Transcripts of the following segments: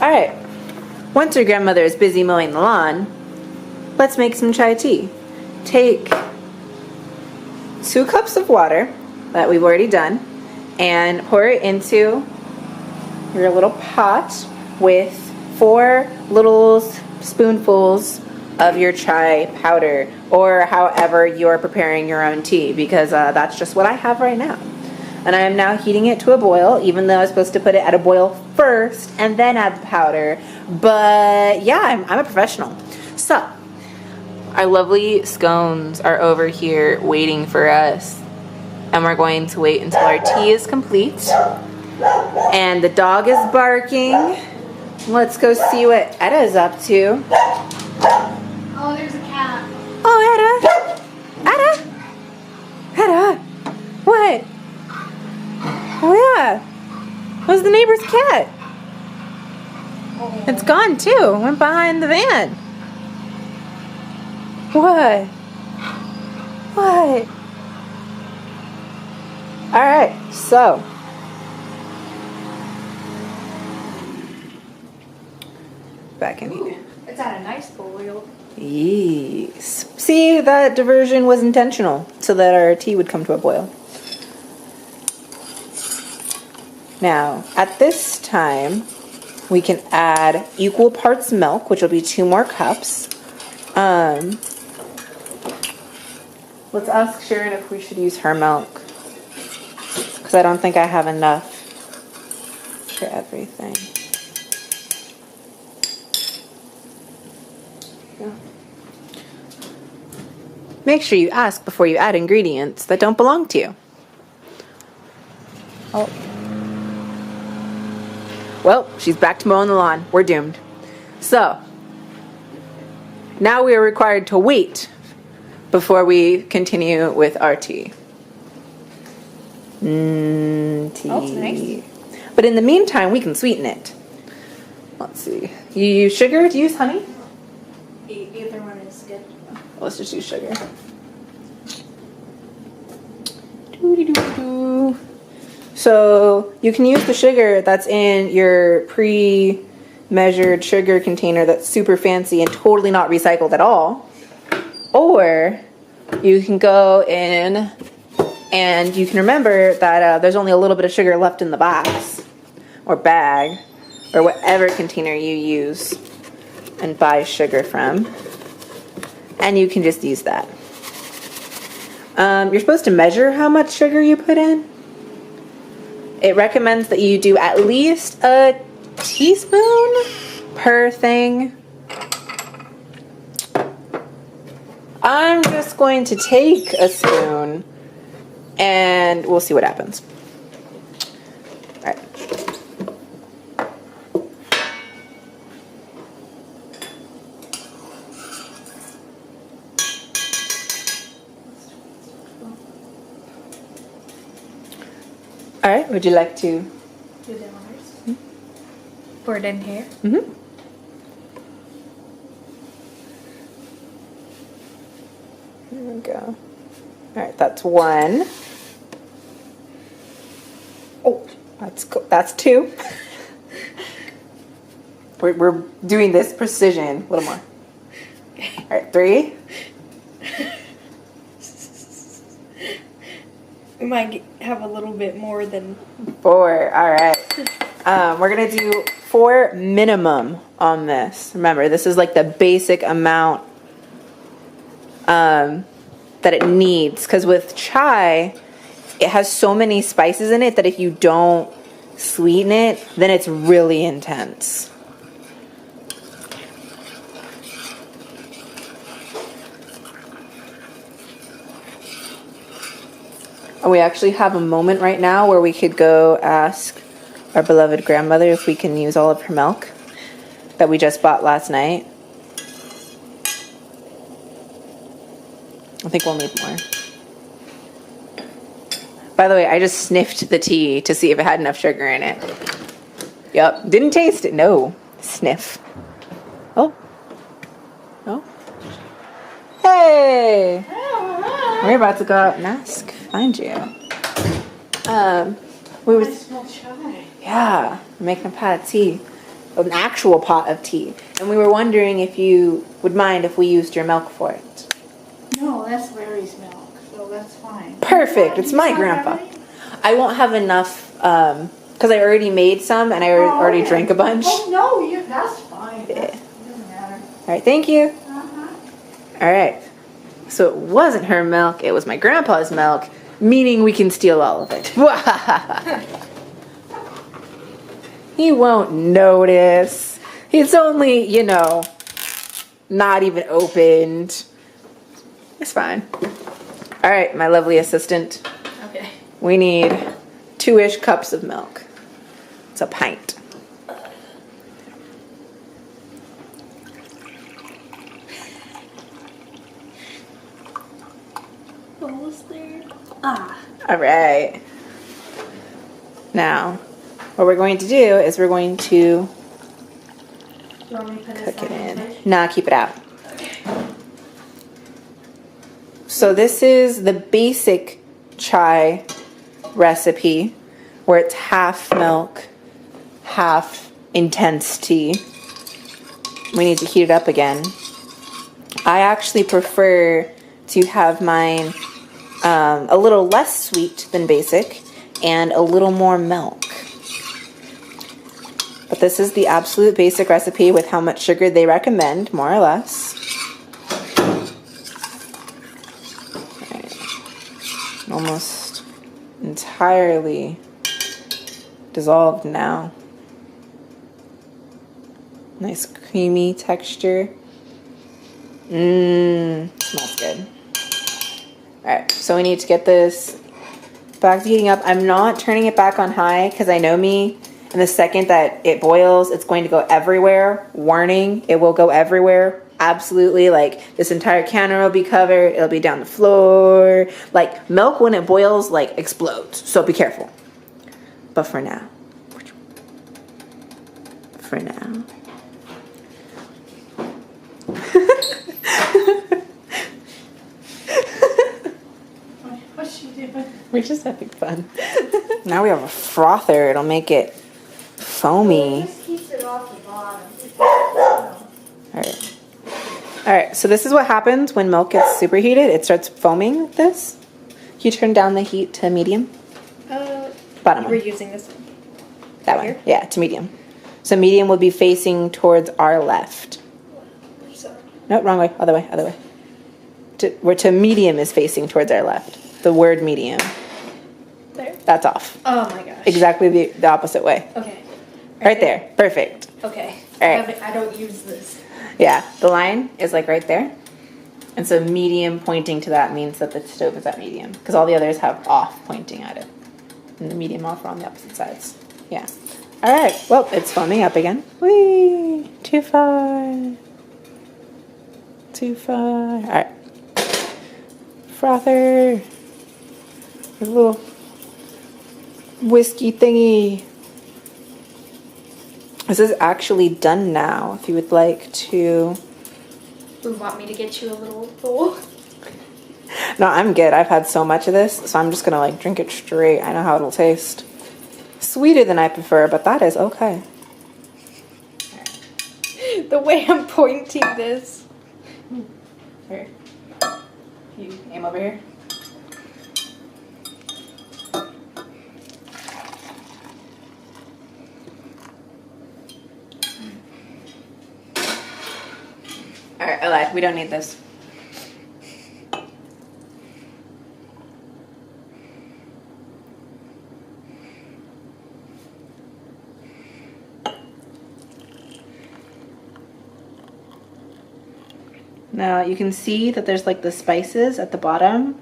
Alright, once your grandmother is busy mowing the lawn, let's make some chai tea. Take 2 cups of water that we've already done and pour it into your little pot with 4 little spoonfuls of your chai powder, or however you're preparing your own tea, because that's just what I have right now. And I am now heating it to a boil, even though I was supposed to put it at a boil first and then add the powder. But yeah, I'm a professional. So, our lovely scones are over here waiting for us. And we're going to wait until our tea is complete. And the dog is barking. Let's go see what Edda's up to. Oh, there's a cat. Oh, Edda! Edda! What? Oh yeah, where's the neighbor's cat? Oh. It's gone too. Went behind the van. What? What? All right, so back in here. It's at a nice boil. Yes. See, that diversion was intentional so that our tea would come to a boil. Now, at this time, we can add equal parts milk, which will be 2 more cups. Let's ask Sharon if we should use her milk, because I don't think I have enough for everything. Yeah. Make sure you ask before you add ingredients that don't belong to you. Oh. Well, she's back to mowing the lawn. We're doomed. So, now we are required to wait before we continue with our tea. Tea. Oh, it's nice. But in the meantime, we can sweeten it. Let's see. You use sugar? Do you use honey? Either one is good. Let's just use sugar. Doo-dee-doo-doo. So you can use the sugar that's in your pre-measured sugar container that's super fancy and totally not recycled at all. Or you can go in and you can remember that there's only a little bit of sugar left in the box or bag or whatever container you use and buy sugar from. And you can just use that. You're supposed to measure how much sugar you put in. It recommends that you do at least a teaspoon per thing. I'm just going to take a spoon and we'll see what happens. All right. All right, would you like to Do the honors. Pour it in here. Mm-hmm. There we go. All right, that's 1. Oh, that's cool. That's 2. we're doing this precision. A little more. All right, 3. We might have a little bit more than 4. All right. We're gonna do 4 minimum on this. Remember, this is like the basic amount that it needs, because with chai, it has so many spices in it that if you don't sweeten it, then it's really intense. We actually have a moment right now where we could go ask our beloved grandmother if we can use all of her milk that we just bought last night. I think we'll need more. By the way, I just sniffed the tea to see if it had enough sugar in it. Yep, didn't taste it. No, sniff. Oh. Oh. Hey! We're about to go out and ask. Find you. We was smell chai. yeah, we're making a pot of tea. an actual pot of tea. And we were wondering if you would mind if we used your milk for it. No, that's Larry's milk, so that's fine. Perfect. It's my grandpa. I won't have enough because I already made some and I already drank a bunch. Oh, no, that's fine. Yeah. It doesn't matter. All right, thank you. Uh-huh. All right. So it wasn't her milk, it was my grandpa's milk, meaning we can steal all of it. He won't notice. It's only, you know, not even opened. It's fine. All right, my lovely assistant. Okay. We need 2-ish cups of milk. It's a pint. Almost there. Ah. All right. Now, what we're going to do is we're going to You want me to put cook it in? in. Nah, keep it out. So this is the basic chai recipe where it's half milk, half intense tea. We need to heat it up again. I actually prefer to have mine a little less sweet than basic and a little more milk. But this is the absolute basic recipe with how much sugar they recommend, more or less. Almost entirely dissolved now. Nice creamy texture. Smells good. Alright, so we need to get this back to heating up. I'm not turning it back on high because I know me. And the second that it boils, it's going to go everywhere. Warning, it will go everywhere. Absolutely, like this entire counter will be covered. It'll be down the floor. Like milk when it boils, like explodes. So be careful. But for now. What's she doing? We're just having fun. Now we have a frother. It'll make it foamy. Just keeps it off the bottom. Alright. Alright, so this is what happens when milk gets superheated. It starts foaming like this. Can you turn down the heat to medium? Bottom We're one. using this one. That one. Yeah, to medium. So medium will be facing towards our left. So, No, wrong way. Other way. Where to medium is facing towards our left. The word medium. there. That's off. Oh my gosh. Exactly the opposite way. Okay. Right there. Perfect. Okay. All right. I don't use this. Yeah, the line is like right there. And so medium pointing to that means that the stove is at medium. Because all the others have off pointing at it. And the medium off are on the opposite sides. Yeah. Alright, well, it's foaming up again. Whee! Too far. Alright. Frother. A little whiskey thingy. This is actually done now. If you would like to... You want me to get you a little bowl? No, I'm good. I've had so much of this, so I'm just gonna like drink it straight. I know how it'll taste. Sweeter than I prefer, but that is okay. The way I'm pointing this. Here. You aim over here. Alright, I lied. We don't need this. Now you can see that there's like the spices at the bottom.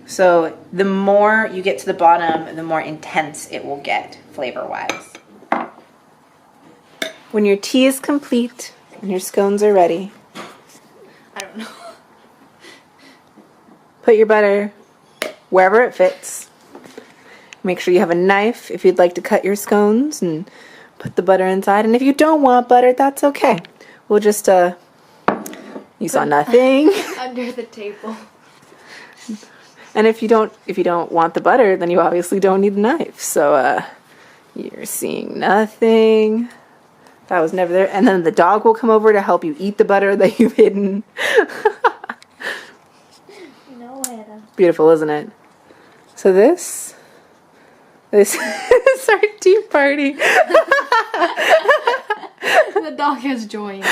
So the more you get to the bottom, the more intense it will get flavor-wise. When your tea is complete and your scones are ready, I don't know. put your butter wherever it fits. Make sure you have a knife if you'd like to cut your scones and put the butter inside. And if you don't want butter, that's okay. We'll just, you saw nothing. Under the table. And if you don't want the butter, then you obviously don't need the knife. So, You're seeing nothing. That was never there. And then the dog will come over to help you eat the butter that you've hidden. No, Hannah. Beautiful, isn't it? So this is our tea party. The dog has joined.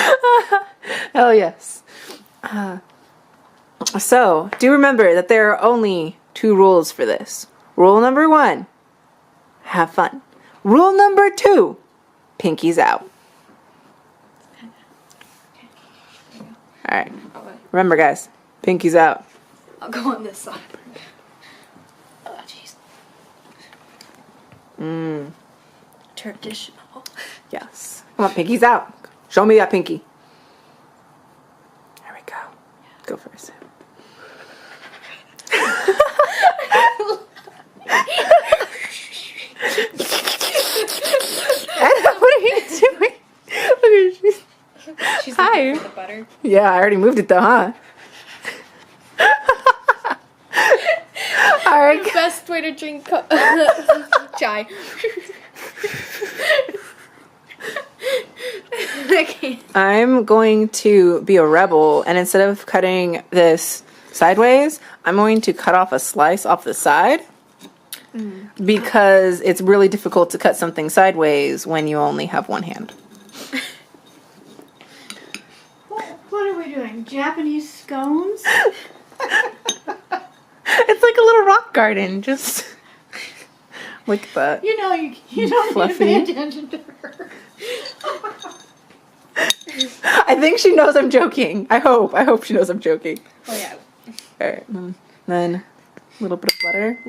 Hell yes. So, do remember that there are only 2 rules for this. Rule number 1, have fun. Rule number 2, pinkies out. Alright. Remember, guys, pinkies out. I'll go on this side. Oh, jeez. Traditional. Yes. Come on, pinkies out. Show me that pinky. There we go. Go first. Anna, what are you doing? Look at She's Hi. looking for the butter. Yeah, I already moved it though, huh? Alright. Best way to drink chai. Okay. I'm going to be a rebel, and instead of cutting this sideways, I'm going to cut off a slice off the side. Because it's really difficult to cut something sideways when you only have one hand. What are we doing? Japanese scones? It's like a little rock garden, just like that. You know, you don't Fluffy. need to pay attention to her. I think she knows I'm joking. I hope she knows I'm joking. Oh, yeah. Alright, then a little bit of butter.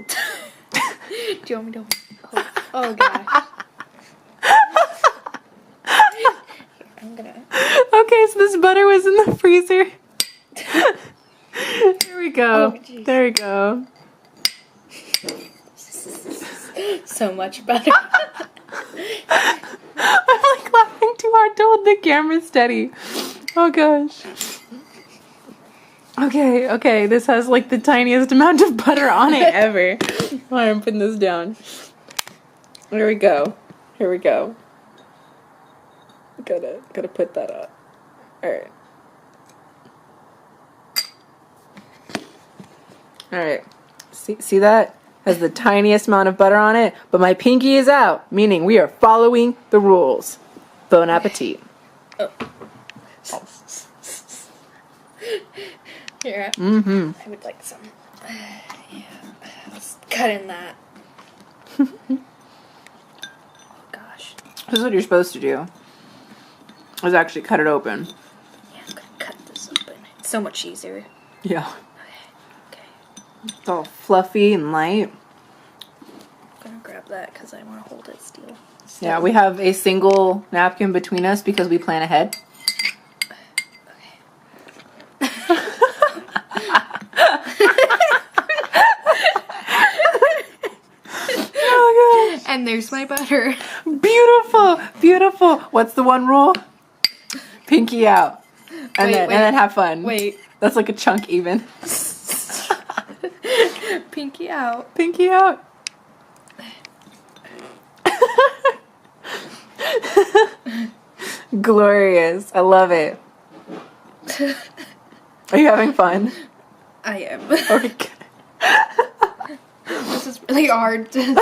Do you want me to hold? Oh, gosh. I'm gonna... Okay, so this butter was in the freezer. There we go. Oh, geez. There we go. So much better. I'm like laughing too hard to hold the camera steady. Oh gosh. Okay, this has like the tiniest amount of butter on it ever. Alright, I'm putting this down. Here we go. Gotta put that up. Alright. Alright. See that? Has the tiniest amount of butter on it, but my pinky is out, meaning we are following the rules. Bon appetit. Oh. Here, Mm-hmm. I would like some. Yeah, let's cut in that. Oh gosh. This is what you're supposed to do. Is actually cut it open. Yeah, I'm gonna cut this open. It's so much easier. Yeah. Okay. It's all fluffy and light. I'm gonna grab that because I want to hold it still. Yeah, we have a single napkin between us because we plan ahead. Oh gosh. And there's my butter. Beautiful, beautiful. What's the one rule? Pinky out. And Wait, then wait. and then have fun. Wait. That's like a chunk even. Pinky out. Pinky out. Glorious. I love it. Are you having fun? I am. Okay. Good. This is really hard. I'm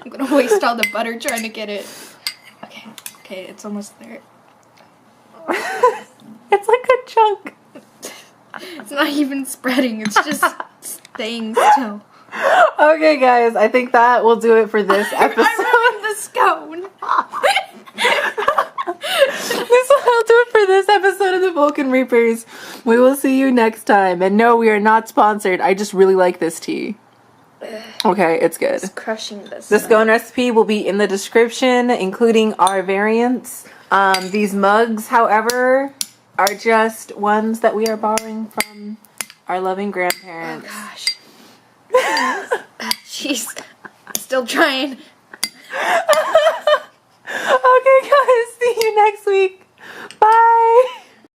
gonna waste all the butter trying to get it. Okay, it's almost there. It's like a chunk. It's not even spreading, it's just staying still. Okay, guys, I think that will do it for this episode. I ruined the scone. This will do it for this episode of the Vulcan Reapers. We will see you next time. And no, we are not sponsored. I just really like this tea. Okay, it's good. It's crushing this. The scone recipe will be in the description, including our variants. These mugs, however, are just ones that we are borrowing from our loving grandparents. Oh gosh. Jeez. Still trying. Okay, guys, see you next week. Bye.